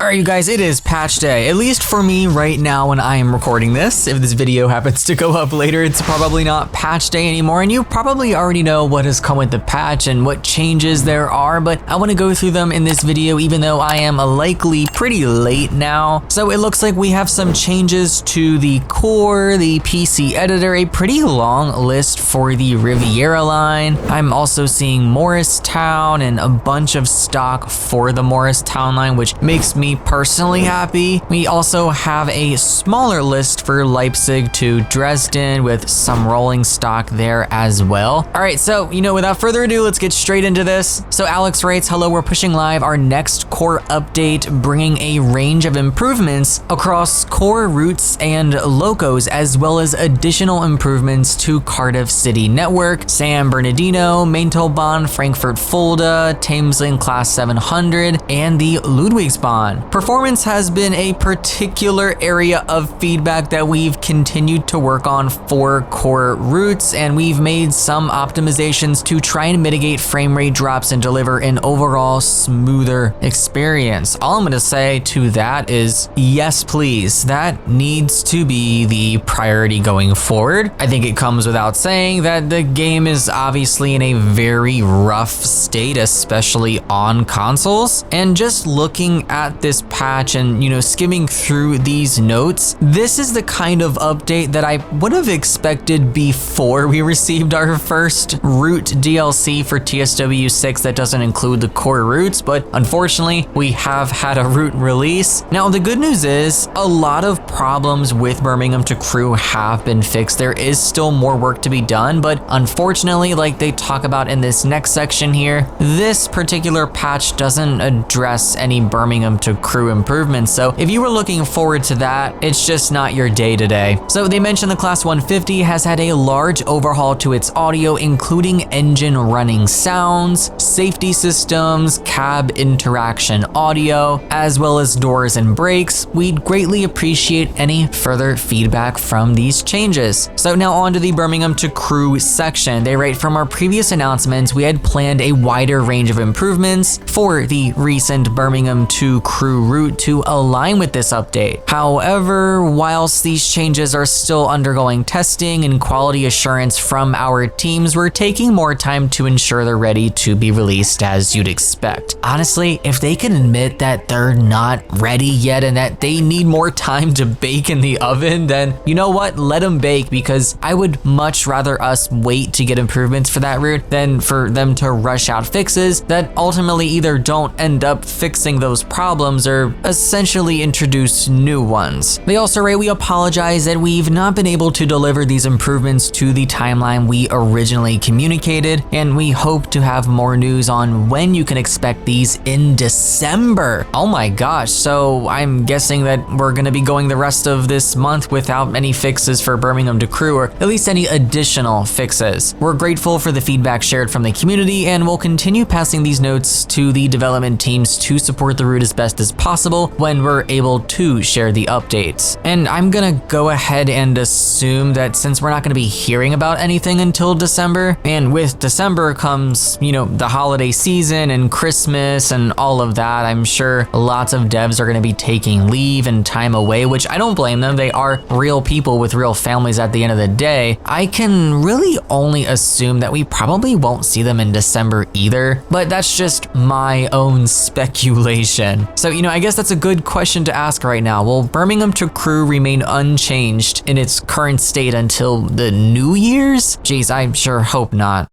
Alright you guys, it is patch day, at least for me right now when I am recording this. If this video happens to go up later, it's probably not patch day anymore, and you probably already know what has come with the patch and what changes there are, but I want to go through them in this video even though I am likely pretty late now. So it looks like we have some changes to the core, the PC editor, a pretty long list for the Riviera line. I'm also seeing Morristown and a bunch of stock for the Morristown line, which makes me personally happy. We also have a smaller list for Leipzig to Dresden with some rolling stock there as well. All right, so without further ado, let's get straight into this. So Alex writes, hello, we're pushing live our next core update, bringing a range of improvements across core routes and locos, as well as additional improvements to Cardiff City Network, San Bernardino, Maintalbahn, Frankfurt Fulda, Thameslink Class 700, and the Ludwigsbahn. Performance has been a particular area of feedback that we've continued to work on for core routes, and we've made some optimizations to try and mitigate frame rate drops and deliver an overall smoother experience. All I'm gonna say to that is yes, please. That needs to be the priority going forward. I think it comes without saying that the game is obviously in a very rough state, especially on consoles, and just looking at this patch and skimming through these notes, this is the kind of update that I would have expected before we received our first root DLC for TSW6 that doesn't include the core routes, but unfortunately we have had a root release. Now the good news is a lot of problems with Birmingham to Crewe have been fixed. There is still more work to be done, but unfortunately, like they talk about in this next section here, this particular patch doesn't address any Birmingham to Crewe improvements. So if you were looking forward to that, it's just not your day today. So they mentioned the Class 150 has had a large overhaul to its audio, including engine running sounds, safety systems, cab interaction audio, as well as doors and brakes. We'd greatly appreciate any further feedback from these changes. So now on to the Birmingham to Crewe section. They write, from our previous announcements, we had planned a wider range of improvements for the recent Birmingham to Crewe route to align with this update. However, whilst these changes are still undergoing testing and quality assurance from our teams, we're taking more time to ensure they're ready to be released as you'd expect. Honestly, if they can admit that they're not ready yet and that they need more time to bake in the oven, then you know what? Let them bake, because I would much rather us wait to get improvements for that route than for them to rush out fixes that ultimately either don't end up fixing those problems or essentially introduce new ones. They also write, we apologize that we've not been able to deliver these improvements to the timeline we originally communicated, and we hope to have more news on when you can expect these in December. Oh my gosh, so I'm guessing that we're gonna be going the rest of this month without any fixes for Birmingham to Crewe, or at least any additional fixes. We're grateful for the feedback shared from the community, and we'll continue passing these notes to the development teams to support the route as best as possible when we're able to share the updates. And I'm gonna go ahead and assume that since we're not gonna be hearing about anything until December, and with December comes, the holiday season and Christmas and all of that, I'm sure lots of devs are gonna be taking leave and time away, which I don't blame them. They are real people with real families at the end of the day. I can really only assume that we probably won't see them in December either, but that's just my own speculation. So, I guess that's a good question to ask right now. Will Birmingham to Crewe remain unchanged in its current state until the New Year's? Geez, I sure hope not.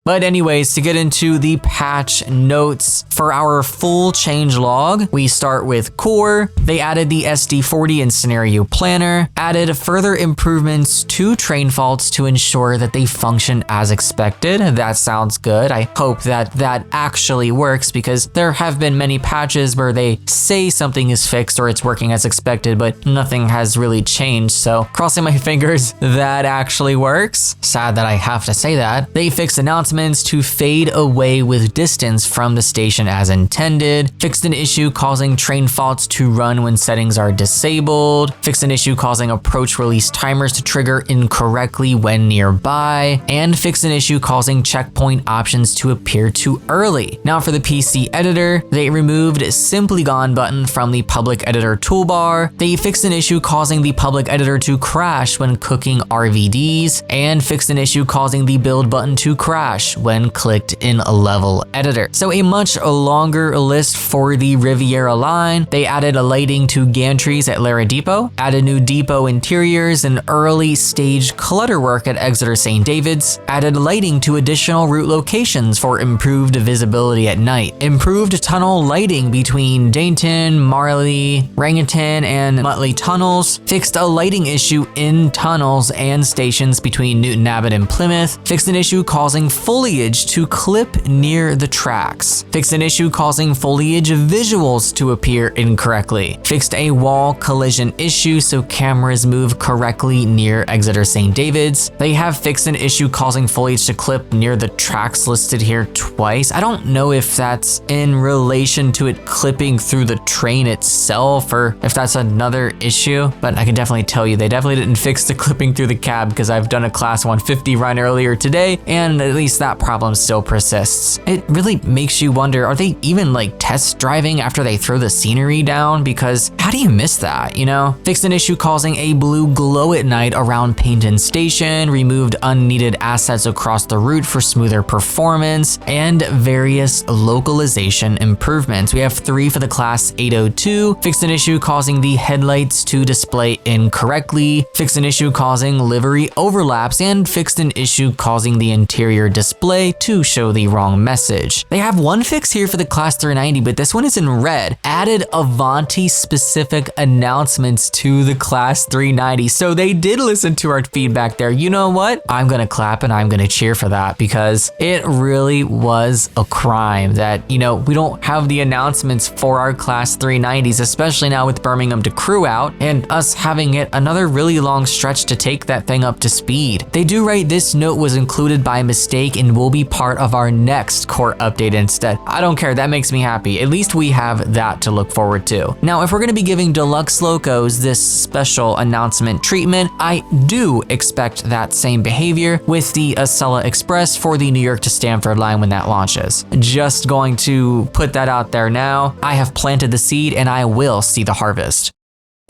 But anyways, to get into the patch notes for our full change log, we start with core. They added the SD40 and scenario planner, added further improvements to train faults to ensure that they function as expected. That sounds good. I hope that that actually works, because there have been many patches where they say something is fixed or it's working as expected, but nothing has really changed. So crossing my fingers that actually works. Sad that I have to say that. They fixed announcements announcements to fade away with distance from the station as intended, fixed an issue causing train faults to run when settings are disabled, fixed an issue causing approach release timers to trigger incorrectly when nearby, and fixed an issue causing checkpoint options to appear too early. Now for the PC editor, they removed Simply Gone button from the public editor toolbar, they fixed an issue causing the public editor to crash when cooking RVDs, and fixed an issue causing the build button to crash when clicked in a level editor. So a much longer list for the Riviera line. They added a lighting to gantries at Lara Depot, added new depot interiors and early stage clutter work at Exeter St. David's, added lighting to additional route locations for improved visibility at night, improved tunnel lighting between Dainton, Marley, Rangiton, and Mutley tunnels, fixed a lighting issue in tunnels and stations between Newton Abbot and Plymouth, fixed an issue causing foliage to clip near the tracks, fixed an issue causing foliage visuals to appear incorrectly, fixed a wall collision issue so cameras move correctly near Exeter St. David's. They have fixed an issue causing foliage to clip near the tracks listed here twice. I don't know if that's in relation to it clipping through the train itself or if that's another issue, but I can definitely tell you they definitely didn't fix the clipping through the cab because I've done a class 150 run earlier today and at least that problem still persists. It really makes you wonder, are they even like test driving after they throw the scenery down? Because how do you miss that, you know? Fixed an issue causing a blue glow at night around Paignton Station, removed unneeded assets across the route for smoother performance, and various localization improvements. We have 3 for the class 802, fixed an issue causing the headlights to display incorrectly, fixed an issue causing livery overlaps, and fixed an issue causing the interior display to show the wrong message. They have one fix here for the class 390, but this one is in red. Added Avanti specific announcements to the class 390. So they did listen to our feedback there. You know what? I'm gonna clap and I'm gonna cheer for that because it really was a crime that, you know, we don't have the announcements for our class 390s, especially now with Birmingham to Crewe out and us having it another really long stretch to take that thing up to speed. They do write this note was included by mistake and will be part of our next core update instead. I don't care, that makes me happy. At least we have that to look forward to. Now, if we're gonna be giving Deluxe Locos this special announcement treatment, I do expect that same behavior with the Acela Express for the New York to Stamford line when that launches. Just going to put that out there now. I have planted the seed and I will see the harvest.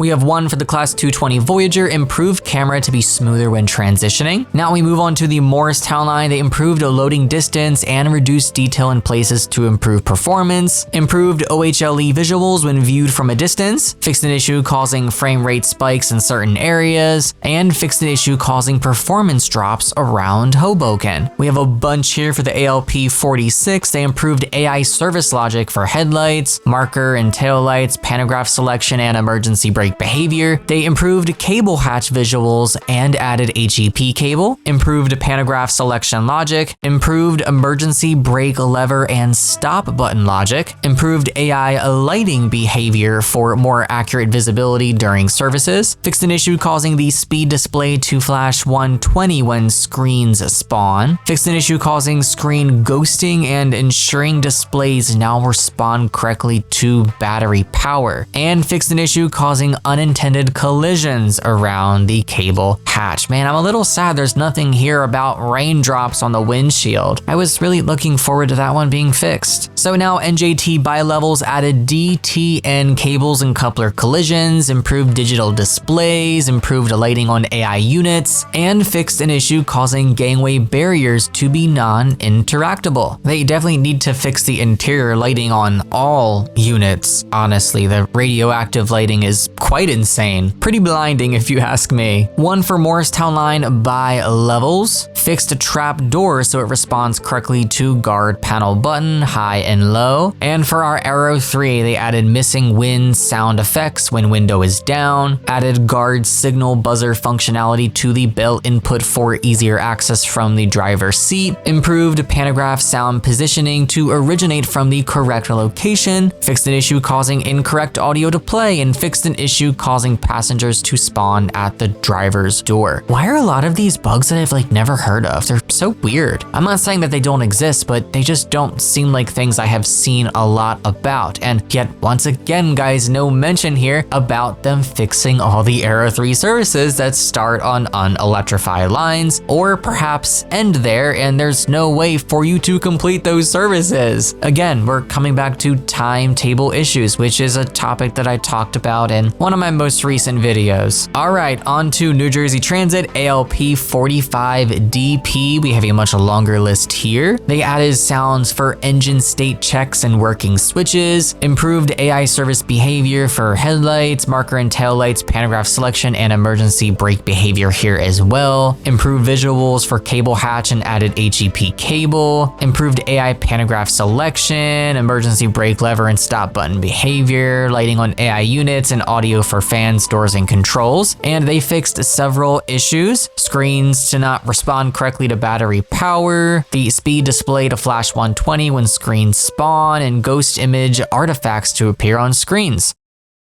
We have one for the class 220 Voyager, improved camera to be smoother when transitioning. Now we move on to the Morristown line. They improved a loading distance and reduced detail in places to improve performance, improved OHLE visuals when viewed from a distance, fixed an issue causing frame rate spikes in certain areas, and fixed an issue causing performance drops around Hoboken. We have a bunch here for the ALP46. They improved AI service logic for headlights, marker and tail lights, pantograph selection, and emergency brake behavior. They improved cable hatch visuals and added HEP cable, improved pantograph selection logic, improved emergency brake lever and stop button logic, improved AI lighting behavior for more accurate visibility during services, fixed an issue causing the speed display to flash 120 when screens spawn, fixed an issue causing screen ghosting and ensuring displays now respond correctly to battery power, and fixed an issue causing unintended collisions around the cable hatch. Man, I'm a little sad there's nothing here about raindrops on the windshield. I was really looking forward to that one being fixed. So now NJT bilevels added DTN cables and coupler collisions, improved digital displays, improved lighting on AI units, and fixed an issue causing gangway barriers to be non-interactable. They definitely need to fix the interior lighting on all units. Honestly, the radioactive lighting is quite insane. Pretty blinding if you ask me. One for Morristown line by levels, fixed a trap door so it responds correctly to guard panel button, high and low. And for our Arrow 3, they added missing wind sound effects when window is down, added guard signal buzzer functionality to the bell input for easier access from the driver's seat, improved pantograph sound positioning to originate from the correct location, fixed an issue causing incorrect audio to play, and fixed an issue issue causing passengers to spawn at the driver's door. Why are a lot of these bugs that I've like never heard of? They're so weird. I'm not saying that they don't exist, but they just don't seem like things I have seen a lot about. And yet once again, guys, no mention here about them fixing all the Era 3 services that start on unelectrified lines or perhaps end there, and there's no way for you to complete those services. Again, we're coming back to timetable issues, which is a topic that I talked about in one of my most recent videos. All right, on to New Jersey Transit ALP 45DP. We have a much longer list here. They added sounds for engine state checks and working switches, improved AI service behavior for headlights, marker and taillights, pantograph selection, and emergency brake behavior here as well. Improved visuals for cable hatch and added HEP cable. Improved AI pantograph selection, emergency brake lever and stop button behavior, lighting on AI units, and audio for fans, doors, and controls. And they fixed several issues. Screens to not respond correctly to battery power, the speed display to flash 120 when screens spawn, and ghost image artifacts to appear on screens.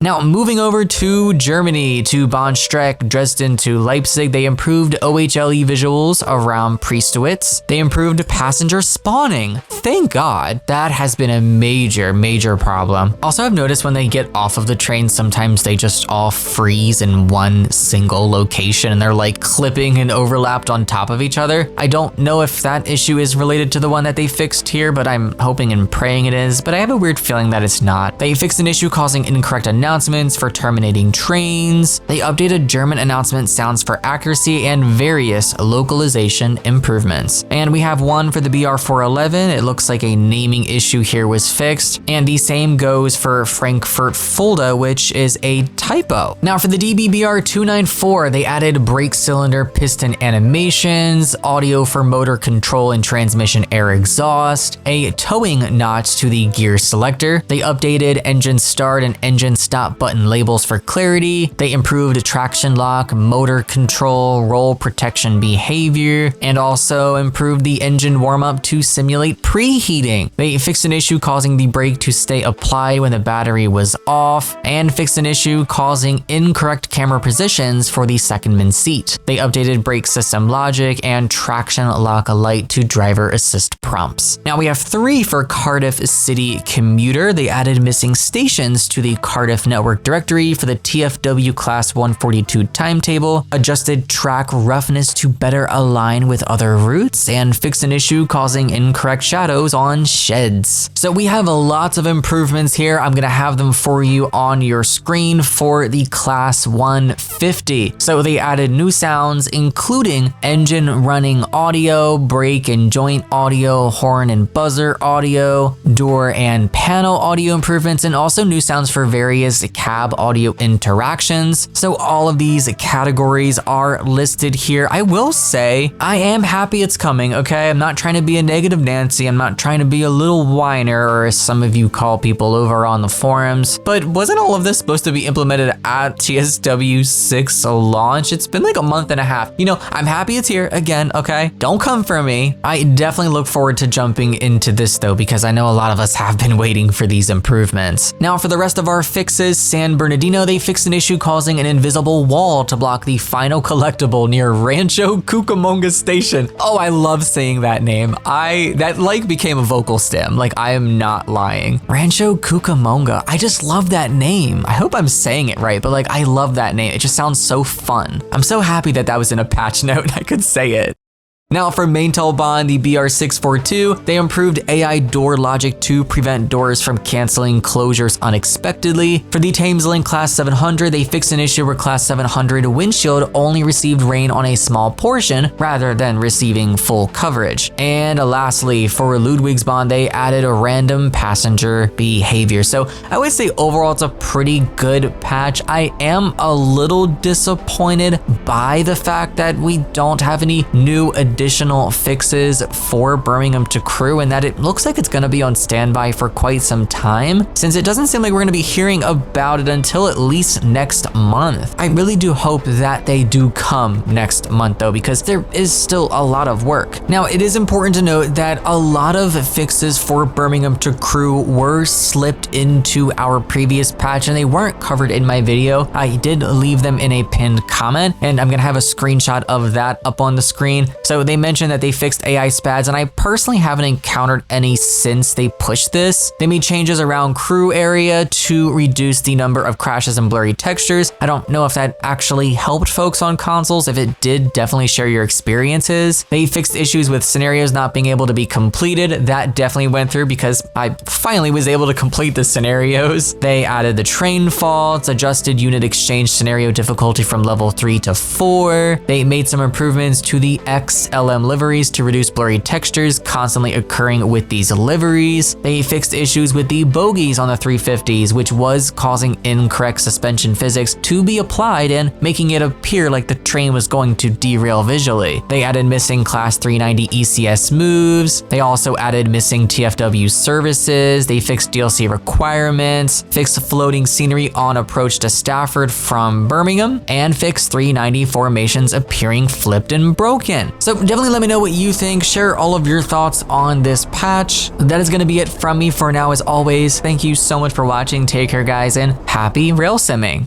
Now, moving over to Germany, to Bahnstrecke, Dresden to Leipzig, they improved OHLE visuals around Priestowitz. They improved passenger spawning. Thank God. That has been a major problem. Also, I've noticed when they get off of the train, sometimes they just all freeze in one single location and they're like clipping and overlapped on top of each other. I don't know if that issue is related to the one that they fixed here, but I'm hoping and praying it is, but I have a weird feeling that it's not. They fixed an issue causing incorrect announcements for terminating trains. They updated German announcement sounds for accuracy and various localization improvements. And we have one for the BR411. It looks like a naming issue here was fixed. And the same goes for Frankfurt Fulda, which is a typo. Now for the DBBR294, they added brake cylinder piston animations, audio for motor control and transmission air exhaust, a towing notch to the gear selector. They updated engine start and engine stop button labels for clarity. They improved traction lock, motor control, roll protection behavior, and also improved the engine warm-up to simulate preheating. They fixed an issue causing the brake to stay applied when the battery was off, and fixed an issue causing incorrect camera positions for the secondman seat. They updated brake system logic and traction lock light to driver assist prompts. Now we have 3 for Cardiff City Commuter. They added missing stations to the Cardiff network directory for the TFW class 142 timetable, adjusted track roughness to better align with other routes, and fixed an issue causing incorrect shadows on sheds. So we have lots of improvements here. I'm gonna have them for you on your screen for the class 150. So they added new sounds, including engine running audio, brake and joint audio, horn and buzzer audio, door and panel audio improvements, and also new sounds for various cab audio interactions. So all of these categories are listed here. I will say I am happy it's coming, okay? I'm not trying to be a negative Nancy. I'm not trying to be a little whiner, or as some of you call people over on the forums. But wasn't all of this supposed to be implemented at TSW6 launch? It's been like a month and a half. You know, I'm happy it's here again, okay? Don't come for me. I definitely look forward to jumping into this though, because I know a lot of us have been waiting for these improvements. Now for the rest of our fixes, San Bernardino, they fixed an issue causing an invisible wall to block the final collectible near Rancho Cucamonga Station. Oh, I love saying that name. That like became a vocal stem. Like, I am not lying. Rancho Cucamonga. I just love that name. I hope I'm saying it right, but like, I love that name. It just sounds so fun. I'm so happy that that was in a patch note and I could say it. Now for Maintalbahn, the BR642, they improved AI door logic to prevent doors from canceling closures unexpectedly. For the Thameslink Class 700, they fixed an issue where Class 700 windshield only received rain on a small portion rather than receiving full coverage. And lastly, for Ludwigsbahn, they added a random passenger behavior. So I would say overall it's a pretty good patch. I am a little disappointed by the fact that we don't have any new additions additional fixes for Birmingham to Crewe, and that it looks like it's going to be on standby for quite some time, since it doesn't seem like we're going to be hearing about it until at least next month. I really do hope that they do come next month though, because there is still a lot of work. Now, it is important to note that a lot of fixes for Birmingham to Crewe were slipped into our previous patch and they weren't covered in my video. I did leave them in a pinned comment, and I'm going to have a screenshot of that up on the screen. So they mentioned that they fixed AI spads, and I personally haven't encountered any since they pushed this. They made changes around Crewe area to reduce the number of crashes and blurry textures. I don't know if that actually helped folks on consoles. If it did, definitely share your experiences. They fixed issues with scenarios not being able to be completed. That definitely went through because I finally was able to complete the scenarios. They added the train faults, adjusted unit exchange scenario difficulty from level 3 to 4. They made some improvements to the XLM liveries to reduce blurry textures constantly occurring with these liveries. They fixed issues with the bogies on the 350s, which was causing incorrect suspension physics to be applied and making it appear like the train was going to derail visually. They added missing class 390 ECS moves. They also added missing TFW services. They fixed DLC requirements, fixed floating scenery on approach to Stafford from Birmingham, and fixed 390 formations appearing flipped and broken. So definitely let me know what you think. Share all of your thoughts on this patch. That is going to be it from me for now. As always, thank you so much for watching. Take care, guys, and happy rail simming.